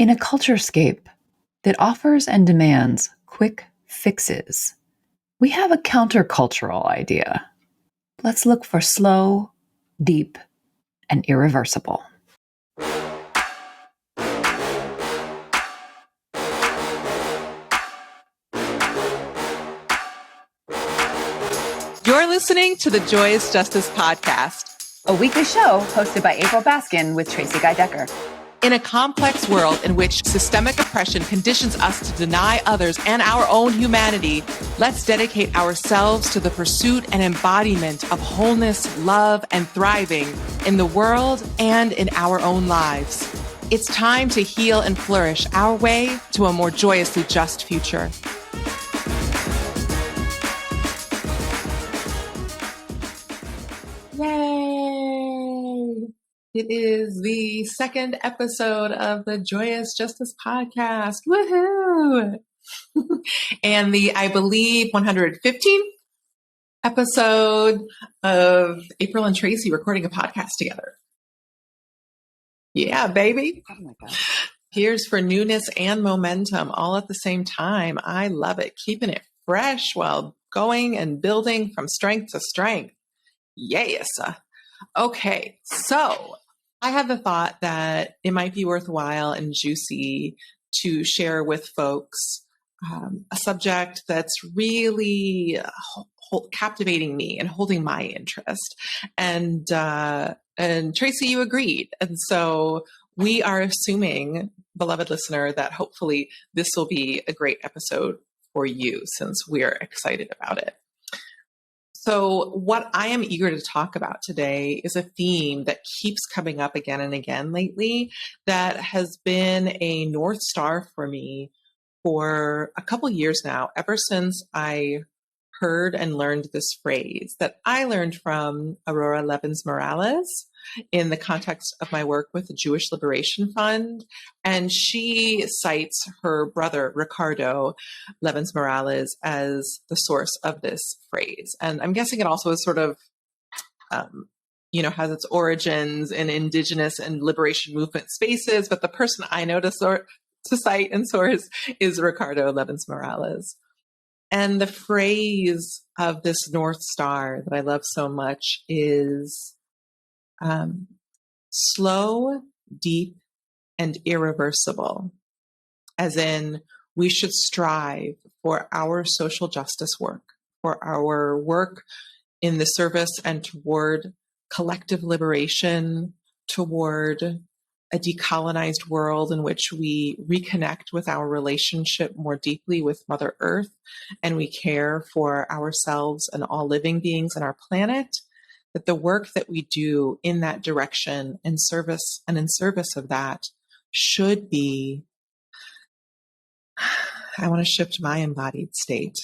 In a culturescape that offers and demands quick fixes, we have a countercultural idea. Let's look for slow, deep, and irreversible. You're listening to the Joyous Justice Podcast, a weekly show hosted by April Baskin with Tracy Guy Decker. In a complex world in which systemic oppression conditions us to deny others and our own humanity, let's dedicate ourselves to the pursuit and embodiment of wholeness, love, and thriving in the world and in our own lives. It's time to heal and flourish our way to a more joyously just future. Yay! It is the second episode of the Joyous Justice Podcast. Woohoo! And the, I believe, 115th episode of April and Tracy recording a podcast together. Yeah, baby. Oh my God. Here's for newness and momentum all at the same time. I love it. Keeping it fresh while going and building from strength to strength. Yes. Okay, so I have the thought that it might be worthwhile and juicy to share with folks a subject that's really captivating me and holding my interest. And Tracy, you agreed. And so we are assuming, beloved listener, that hopefully this will be a great episode for you since we're excited about it. So what I am eager to talk about today is a theme that keeps coming up again and again lately that has been a North Star for me for a couple years now, ever since I heard and learned this phrase that I learned from Aurora Levins Morales in the context of my work with the Jewish Liberation Fund. And she cites her brother, Ricardo Levins Morales, as the source of this phrase. And I'm guessing it also is sort of, has its origins in indigenous and liberation movement spaces. But the person I know to cite and source is Ricardo Levins Morales. And the phrase of this North Star that I love so much is slow, deep, and irreversible, as in we should strive for our social justice work, for our work in the service and toward collective liberation, toward a decolonized world in which we reconnect with our relationship more deeply with Mother Earth, and we care for ourselves and all living beings on our planet, that the work that we do in that direction in service of that should be, I want to shift my embodied state,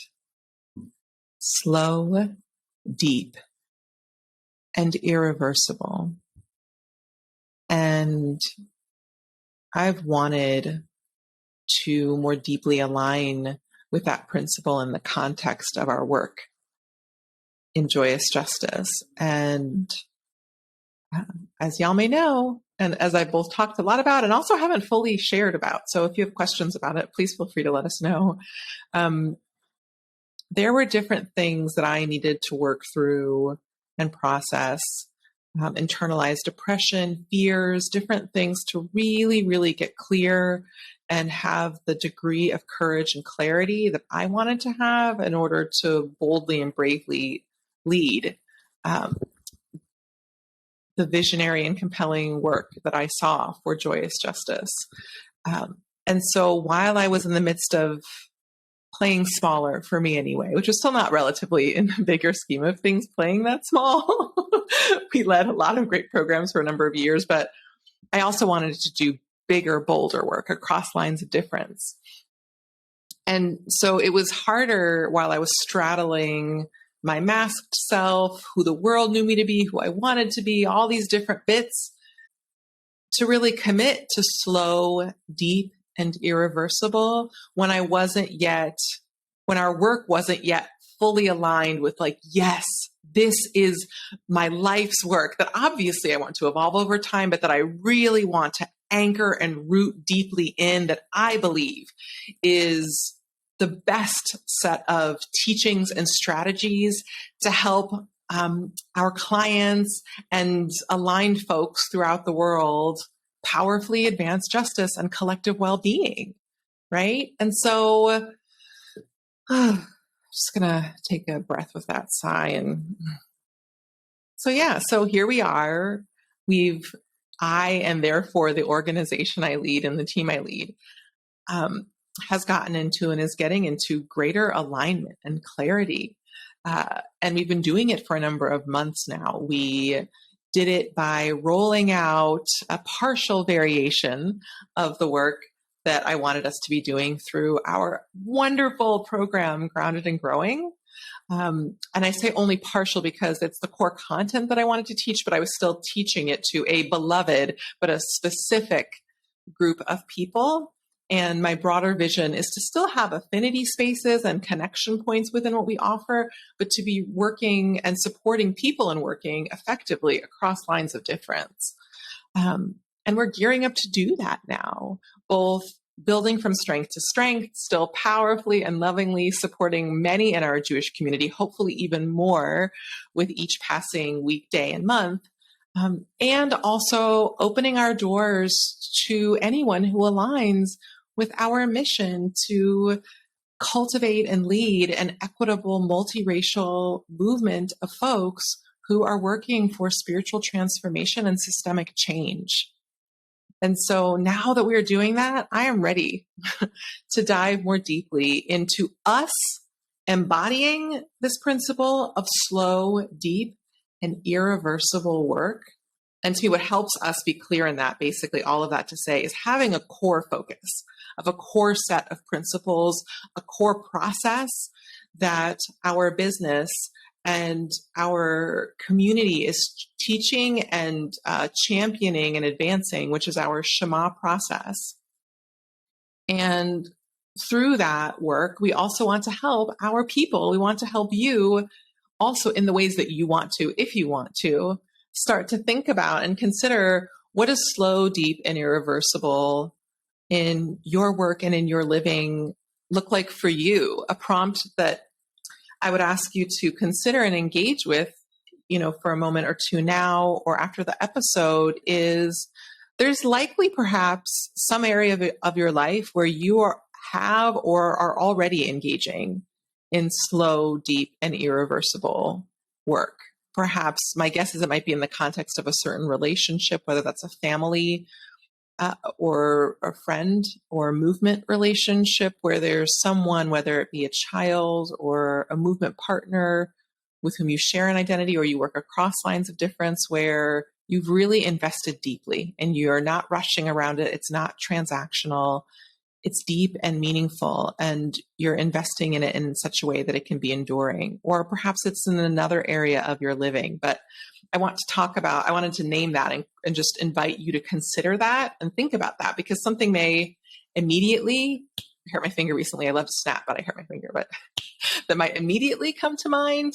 slow, deep, and irreversible. And I've wanted to more deeply align with that principle in the context of our work in Joyous Justice. And as y'all may know, and as I both talked a lot about and also haven't fully shared about, so if you have questions about it, please feel free to let us know. There were different things that I needed to work through and process. Internalized depression, fears, different things to really, really get clear and have the degree of courage and clarity that I wanted to have in order to boldly and bravely lead the visionary and compelling work that I saw for Joyous Justice. And so while I was in the midst of playing smaller, for me anyway, which is still not relatively in the bigger scheme of things, playing that small. We led a lot of great programs for a number of years, but I also wanted to do bigger, bolder work across lines of difference. And so it was harder while I was straddling my masked self, who the world knew me to be, who I wanted to be, all these different bits, to really commit to slow, deep, and irreversible when our work wasn't yet fully aligned with like, yes, this is my life's work that obviously I want to evolve over time, but that I really want to anchor and root deeply in that I believe is the best set of teachings and strategies to help our clients and aligned folks throughout the world powerfully advance justice and collective well-being, right? And so I'm just going to take a breath with that sigh. And so here we are. I and therefore the organization I lead and the team I lead has gotten into and is getting into greater alignment and clarity. And we've been doing it for a number of months now. We did it by rolling out a partial variation of the work that I wanted us to be doing through our wonderful program, Grounded and Growing. And I say only partial because it's the core content that I wanted to teach, but I was still teaching it to a beloved, but a specific group of people. And my broader vision is to still have affinity spaces and connection points within what we offer, but to be working and supporting people and working effectively across lines of difference. And we're gearing up to do that now, both building from strength to strength, still powerfully and lovingly supporting many in our Jewish community, hopefully even more with each passing week, day, and month. And also opening our doors to anyone who aligns with our mission to cultivate and lead an equitable, multiracial movement of folks who are working for spiritual transformation and systemic change. And so now that we're doing that, I am ready to dive more deeply into us embodying this principle of slow, deep, and irreversible work. And to me, what helps us be clear in that, basically all of that to say, is having a core focus of a core set of principles, a core process that our business and our community is teaching and championing and advancing, which is our Shema process. And through that work, we also want to help our people. We want to help you also in the ways that you want to, if you want to, start to think about and consider what is slow, deep, and irreversible in your work and in your living look like for you. A prompt that I would ask you to consider and engage with, for a moment or two now or after the episode is there's likely perhaps some area of your life where you have or are already engaging in slow, deep, and irreversible work. Perhaps my guess is it might be in the context of a certain relationship, whether that's a family or a friend or a movement relationship where there's someone, whether it be a child or a movement partner with whom you share an identity or you work across lines of difference where you've really invested deeply and you're not rushing around it. It's not transactional. It's deep and meaningful, and you're investing in it in such a way that it can be enduring. Or perhaps it's in another area of your living. But I wanted to name that and just invite you to consider that and think about that, because something may immediately, I hurt my finger recently. I love to snap, but I hurt my finger, but that might immediately come to mind.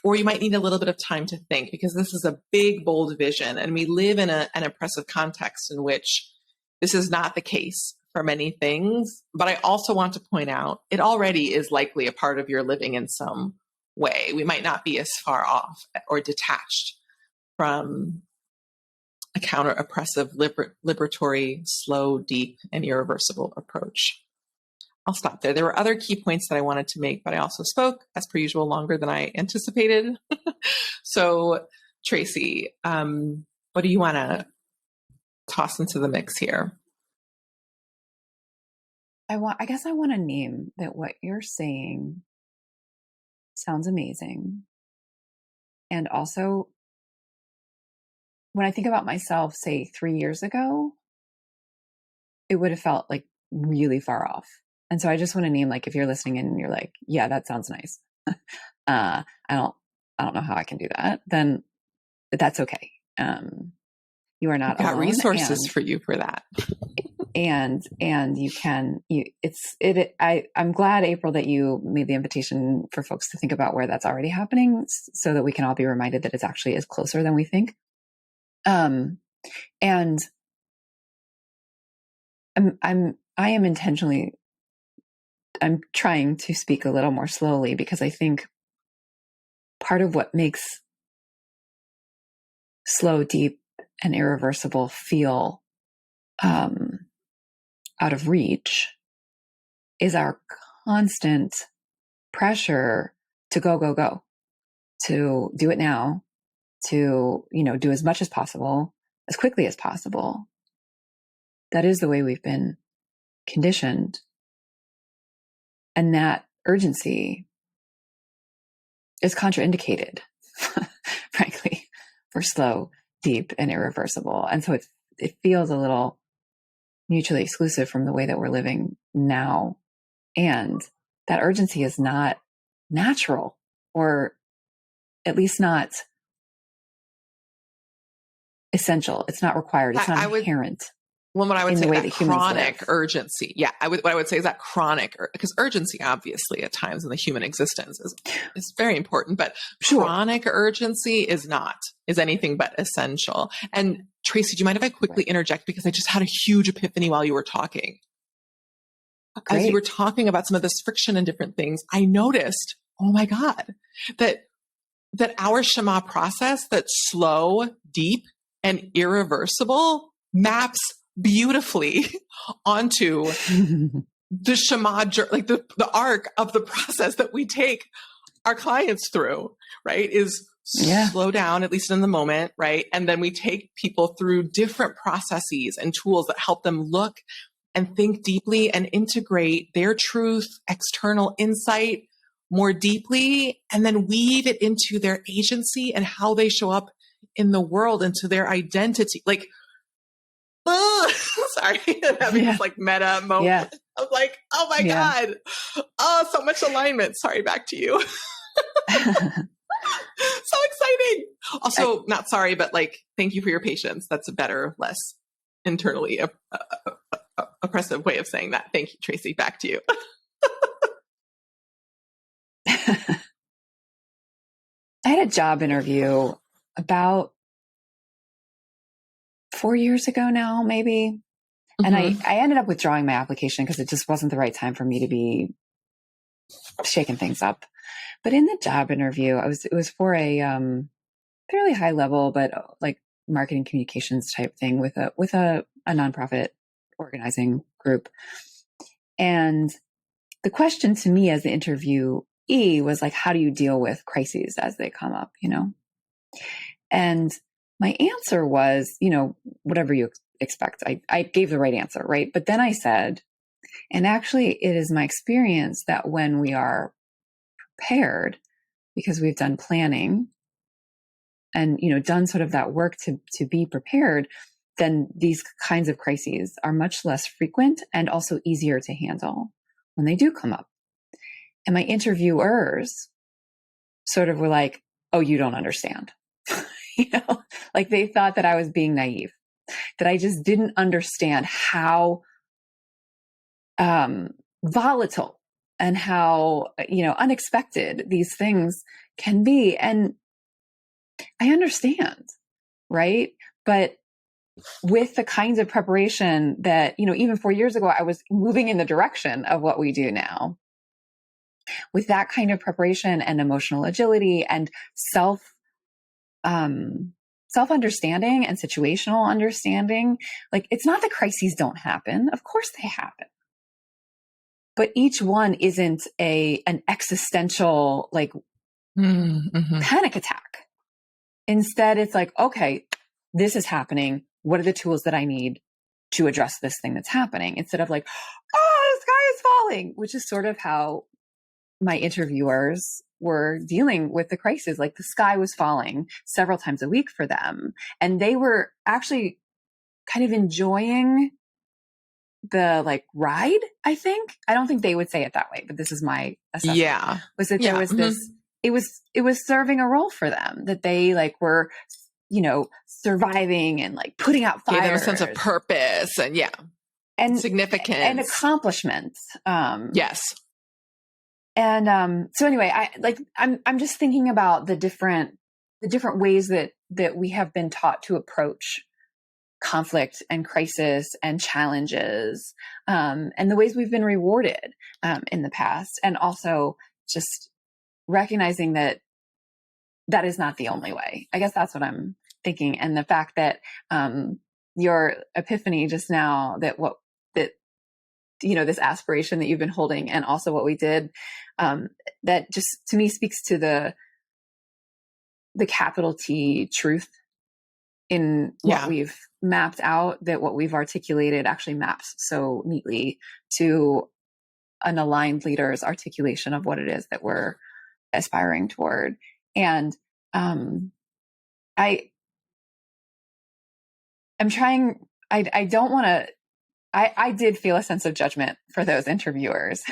Or you might need a little bit of time to think, because this is a big, bold vision. And we live in an oppressive context in which this is not the case for many things. But I also want to point out it already is likely a part of your living in some way. We might not be as far off or detached from a counter-oppressive, liberatory, slow, deep, and irreversible approach. I'll stop there. There were other key points that I wanted to make, but I also spoke, as per usual, longer than I anticipated. So, Tracy, what do you want to toss into the mix here? I guess I want to name that what you're saying sounds amazing. And also, when I think about myself, say 3 years ago, it would have felt like really far off. And so I just want to name, like, if you're listening and you're like, yeah, that sounds nice. I don't know how I can do that. Then that's okay. You are not I've got alone. resources for you for that. And you can, I'm glad, April, that you made the invitation for folks to think about where that's already happening so that we can all be reminded that it's actually is closer than we think. And I am intentionally, I'm trying to speak a little more slowly because I think part of what makes slow, deep, and irreversible feel out of reach is our constant pressure to go, to do it now, to, do as much as possible, as quickly as possible. That is the way we've been conditioned. And that urgency is contraindicated, frankly, for slow, deep, and irreversible. And so it feels a little mutually exclusive from the way that we're living now. And that urgency is not natural, or at least not essential. It's not required. It's not inherent. Well, what I would in say the way that that humans chronic live. urgency. Yeah, what I would say is that chronic, because urgency, obviously, at times in the human existence is very important, but Sure. Chronic urgency is anything but essential. And Tracy, do you mind if I quickly interject, because I just had a huge epiphany while you were talking. Great. As you were talking about some of this friction and different things, I noticed, oh my God, that our Shema process, that's slow, deep, and irreversible, maps beautifully onto the Shema, like the arc of the process that we take our clients through, right? Is slow down, at least in the moment, right? And then we take people through different processes and tools that help them look and think deeply and integrate their truth, external insight more deeply, and then weave it into their agency and how they show up in the world, into their identity. Like, sorry, I'm having this like meta moment of like, oh my God, oh, so much alignment. Sorry, back to you. So exciting. Also, not sorry, but like, thank you for your patience. That's a better, less internally oppressive way of saying that. Thank you, Tracy. Back to you. I had a job interview about 4 years ago now, maybe. And I ended up withdrawing my application because it just wasn't the right time for me to be shaking things up. But in the job interview, it was for a fairly high level, but like marketing communications type thing with a nonprofit organizing group. And the question to me as the interviewee was like, how do you deal with crises as they come up, And my answer was, whatever you expect. I gave the right answer, right? But then I said, and actually it is my experience that when we are prepared, because we've done planning and, done sort of that work to be prepared, then these kinds of crises are much less frequent and also easier to handle when they do come up. And my interviewers sort of were like, oh, you don't understand. Like they thought that I was being naive, that I just didn't understand how volatile and how, unexpected these things can be. And I understand, right? But with the kinds of preparation that, even 4 years ago, I was moving in the direction of what we do now. With that kind of preparation and emotional agility and self-understanding and situational understanding, like it's not that crises don't happen. Of course they happen. But each one isn't an existential like panic attack. Instead, it's like, okay, this is happening. What are the tools that I need to address this thing that's happening? Instead of like, oh, the sky is falling, which is sort of how my interviewers were dealing with the crisis. Like the sky was falling several times a week for them. And they were actually kind of enjoying the like ride, I think. I don't think they would say it that way, but this is my assessment. Yeah. Was that there was this, it was serving a role for them, that they like were, surviving and like putting out fires. Gave them a sense of purpose and significance and accomplishment. Yes. And so anyway, I'm just thinking about the different ways that we have been taught to approach conflict and crisis and challenges, and the ways we've been rewarded in the past. And also just recognizing that that is not the only way. I guess that's what I'm thinking. And the fact that your epiphany just now, this aspiration that you've been holding, and also what we did, that just to me speaks to the capital T truth in what we've mapped out, that what we've articulated actually maps so neatly to an aligned leader's articulation of what it is that we're aspiring toward. And I'm trying, I don't want to, I did feel a sense of judgment for those interviewers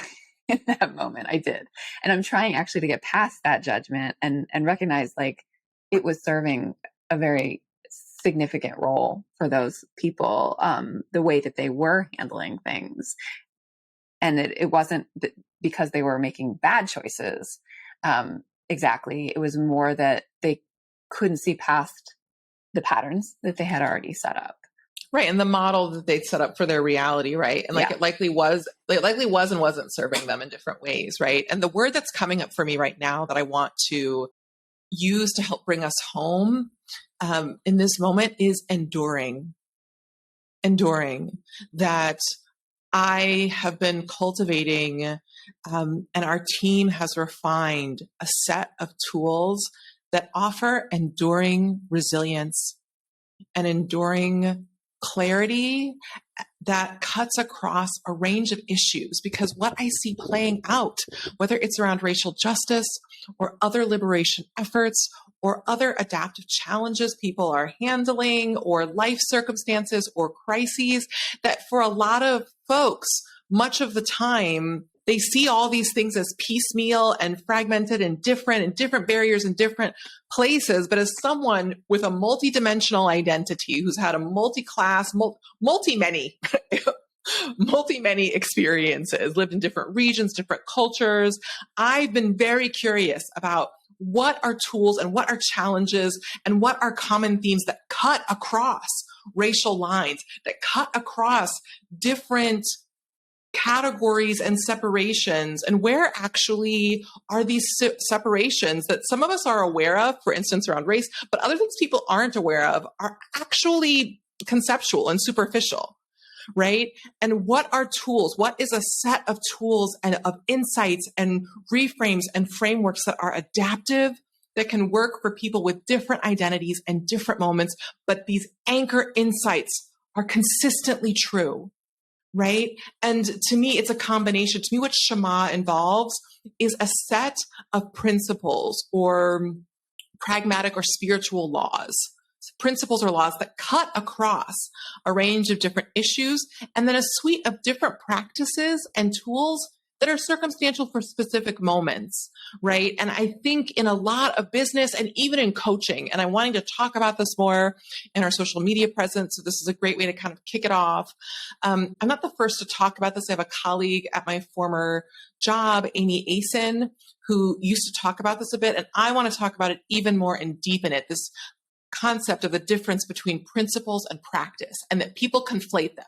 in that moment. I did. And I'm trying actually to get past that judgment and recognize like it was serving a very significant role for those people, the way that they were handling things. And it wasn't because they were making bad choices. Exactly. It was more that they couldn't see past the patterns that they had already set up. Right. And the model that they'd set up for their reality. Right. And it likely was and wasn't serving them in different ways. Right. And the word that's coming up for me right now that I want to use to help bring us home in this moment is enduring. That I have been cultivating, and our team has refined a set of tools that offer enduring resilience and enduring clarity that cuts across a range of issues. Because what I see playing out, whether it's around racial justice or other liberation efforts or other adaptive challenges people are handling or life circumstances or crises, that for a lot of folks, much of the time, they see all these things as piecemeal and fragmented and different barriers in different places. But as someone with a multidimensional identity who's had a multi-class, multi-many experiences, lived in different regions, different cultures, I've been very curious about what are tools and what are challenges and what are common themes that cut across racial lines, that cut across different categories and separations, and where actually are these separations that some of us are aware of, for instance, around race, but other things people aren't aware of are actually conceptual and superficial, right? And what are tools? What is a set of tools and of insights and reframes and frameworks that are adaptive, that can work for people with different identities and different moments, but these anchor insights are consistently true? Right? And to me, it's a combination. To me, what Shema involves is a set of principles or pragmatic or spiritual laws, principles or laws that cut across a range of different issues, and then a suite of different practices and tools that are circumstantial for specific moments, right? And I think in a lot of business and even in coaching, and I'm wanting to talk about this more in our social media presence, so this is a great way to kind of kick it off. I'm not the first to talk about this. I have a colleague at my former job, Amy Asen, who used to talk about this a bit, and I want to talk about it even more and deepen it, this concept of the difference between principles and practice, and that people conflate them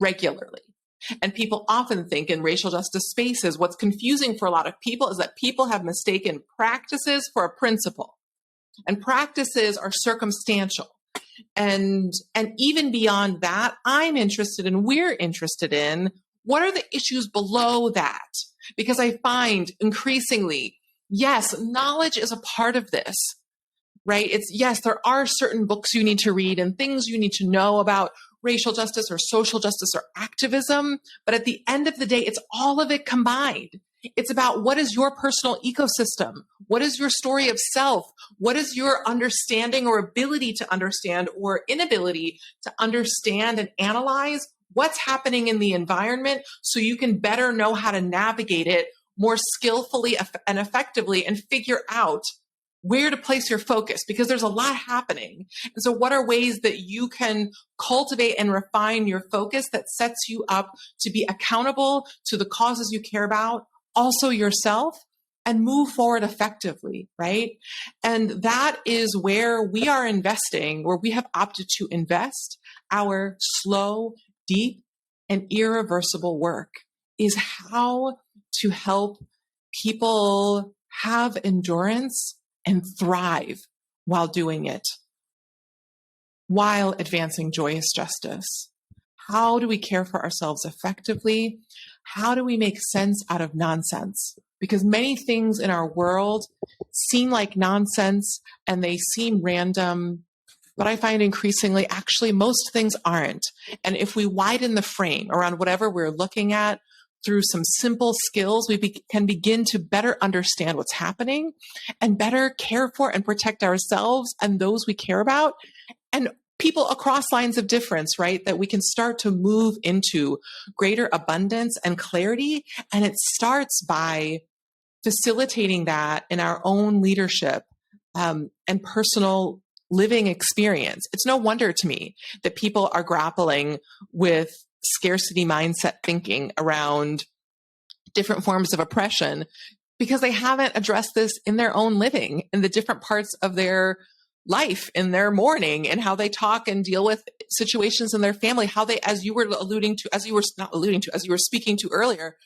regularly. And people often think in racial justice spaces, what's confusing for a lot of people is that people have mistaken practices for a principle. And practices are circumstantial. And even beyond that, we're interested in, what are the issues below that? Because I find increasingly, yes, knowledge is a part of this, right? Yes, there are certain books you need to read and things you need to know about racial justice or social justice or activism. But at the end of the day, it's all of it combined. It's about what is your personal ecosystem? What is your story of self? What is your understanding or ability to understand or inability to understand and analyze what's happening in the environment so you can better know how to navigate it more skillfully and effectively and figure out where to place your focus, because there's a lot happening. And so what are ways that you can cultivate and refine your focus that sets you up to be accountable to the causes you care about, also yourself, and move forward effectively, right? And that is where we are investing, where we have opted to invest our slow, deep, and irreversible work is how to help people have endurance and thrive while doing it, while advancing joyous justice. How do we care for ourselves effectively? How do we make sense out of nonsense? Because many things in our world seem like nonsense and they seem random, but I find increasingly, actually, most things aren't. And if we widen the frame around whatever we're looking at through some simple skills, we can begin to better understand what's happening and better care for and protect ourselves and those we care about and people across lines of difference, right? That we can start to move into greater abundance and clarity. And it starts by facilitating that in our own leadership and personal living experience. It's no wonder to me that people are grappling with scarcity mindset thinking around different forms of oppression because they haven't addressed this in their own living, in the different parts of their life, in their morning, and how they talk and deal with situations in their family, how they, as you were speaking to earlier,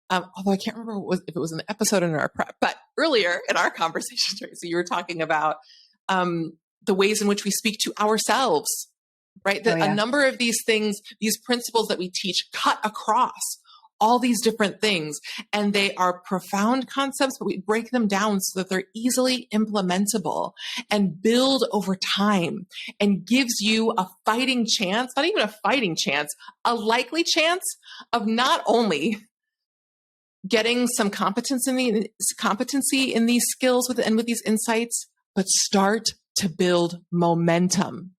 although I can't remember if it was an episode in our prep, but earlier in our conversation, Tracy, you were talking about the ways in which we speak to ourselves, right? That a number of these things, these principles that we teach cut across all these different things, and they are profound concepts, but we break them down so that they're easily implementable and build over time and gives you a fighting chance, not even a fighting chance, a likely chance of not only getting some competency in these skills and with these insights, but start to build momentum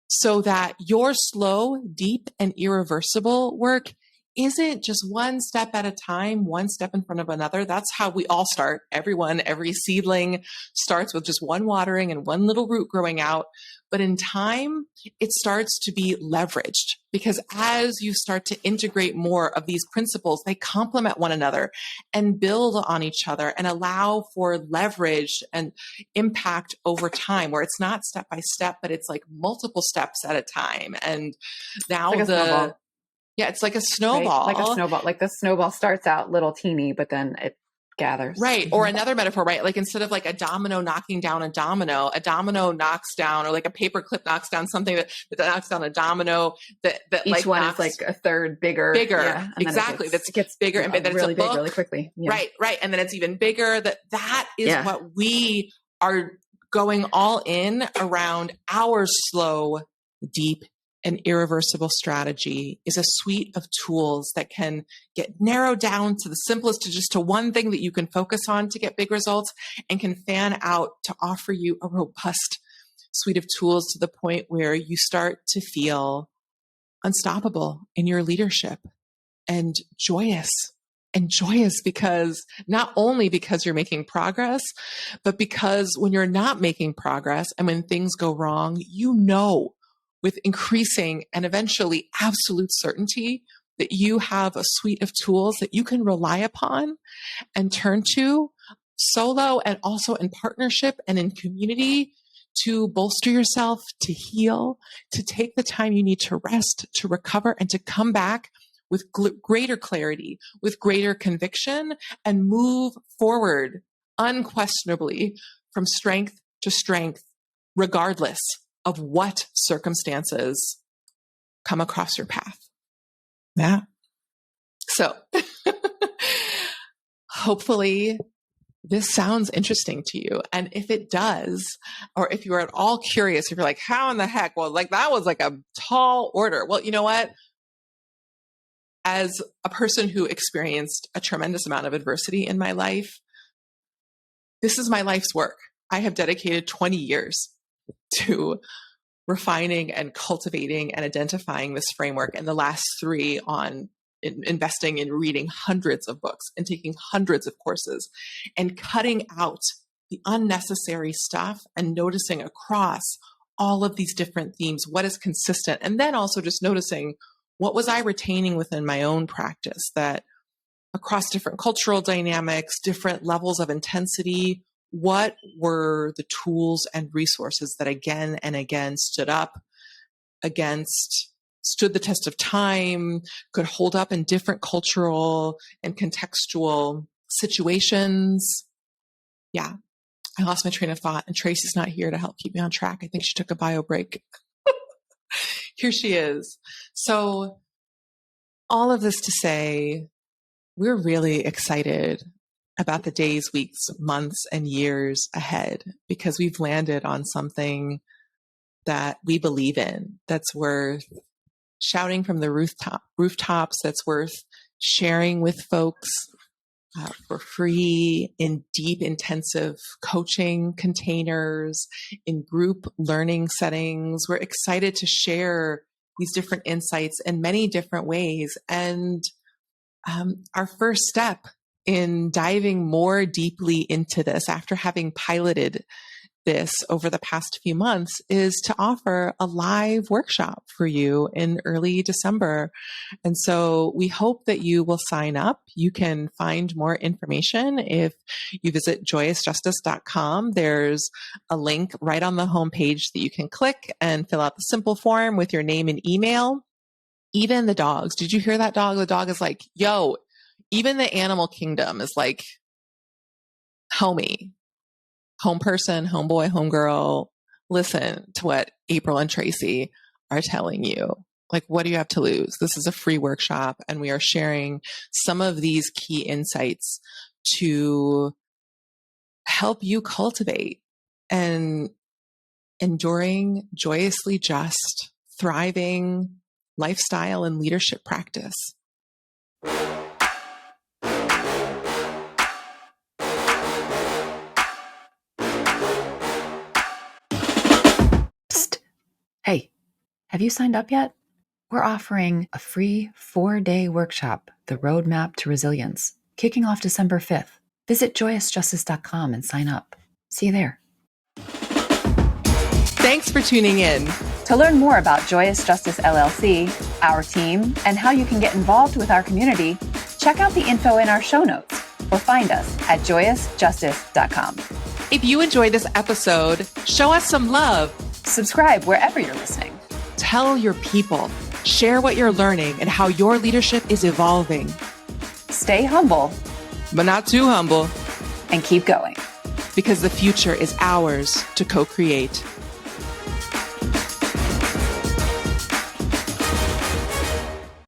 so that your slow, deep, and irreversible work isn't just one step at a time, one step in front of another. That's how we all start. Everyone, every seedling starts with just one watering and one little root growing out. But in time, it starts to be leveraged because as you start to integrate more of these principles, they complement one another and build on each other and allow for leverage and impact over time, where it's not step by step, but it's like multiple steps at a time. And now it's like a snowball. Yeah, it's like a snowball. Right? Like a snowball. Like the snowball starts out little teeny, but then it gathers. Right. Or another metaphor, right? Like instead of like a domino knocking down a domino knocks down, or like a paper clip knocks down something that knocks down a domino that each like one is like a third bigger. Yeah, exactly. That gets bigger and bigger. Really big, really quickly. Yeah. Right. And then it's even bigger. That is what we are going all in around. Our slow, deep, an irreversible strategy is a suite of tools that can get narrowed down to the simplest, to one thing that you can focus on to get big results, and can fan out to offer you a robust suite of tools to the point where you start to feel unstoppable in your leadership and joyous. And joyous because not only because you're making progress, but because when you're not making progress and when things go wrong, you know with increasing and eventually absolute certainty that you have a suite of tools that you can rely upon and turn to solo and also in partnership and in community to bolster yourself, to heal, to take the time you need to rest, to recover, and to come back with greater clarity, with greater conviction, and move forward unquestionably from strength to strength, regardless of what circumstances come across your path. Yeah. So hopefully this sounds interesting to you. And if it does, or if you're at all curious, if you're like, how in the heck? Well, like that was like a tall order. Well, you know what? As a person who experienced a tremendous amount of adversity in my life, this is my life's work. I have dedicated 20 years to refining and cultivating and identifying this framework, and the last 3 on investing in reading hundreds of books and taking hundreds of courses and cutting out the unnecessary stuff and noticing across all of these different themes what is consistent, and then also just noticing what was I retaining within my own practice that across different cultural dynamics, different levels of intensity, what were the tools and resources that again and again stood up stood the test of time, could hold up in different cultural and contextual situations. Yeah, I lost my train of thought, and Tracy's not here to help keep me on track. I think she took a bio break. Here she is. So all of this to say, we're really excited about the days, weeks, months, and years ahead, because we've landed on something that we believe in, that's worth shouting from the rooftops, that's worth sharing with folks for free in deep, intensive coaching containers, in group learning settings. We're excited to share these different insights in many different ways. And our first step in diving more deeply into this, after having piloted this over the past few months, is to offer a live workshop for you in early December. And so we hope that you will sign up. You can find more information if you visit joyousjustice.com. There's a link right on the homepage that you can click and fill out the simple form with your name and email. Even the dogs. Did you hear that dog? The dog is like, yo, even the animal kingdom is like, homie. Home person, homeboy, homegirl, listen to what April and Tracy are telling you. Like, what do you have to lose? This is a free workshop, and we are sharing some of these key insights to help you cultivate an enduring, joyously just, thriving lifestyle and leadership practice. Hey, have you signed up yet? We're offering a free 4-day workshop, The Roadmap to Resilience, kicking off December 5th. Visit joyousjustice.com and sign up. See you there. Thanks for tuning in. To learn more about Joyous Justice LLC, our team, and how you can get involved with our community, check out the info in our show notes or find us at joyousjustice.com. If you enjoyed this episode, show us some love. Subscribe wherever you're listening. Tell your people. Share what you're learning and how your leadership is evolving. Stay humble, but not too humble. and keep going. Because the future is ours to co-create.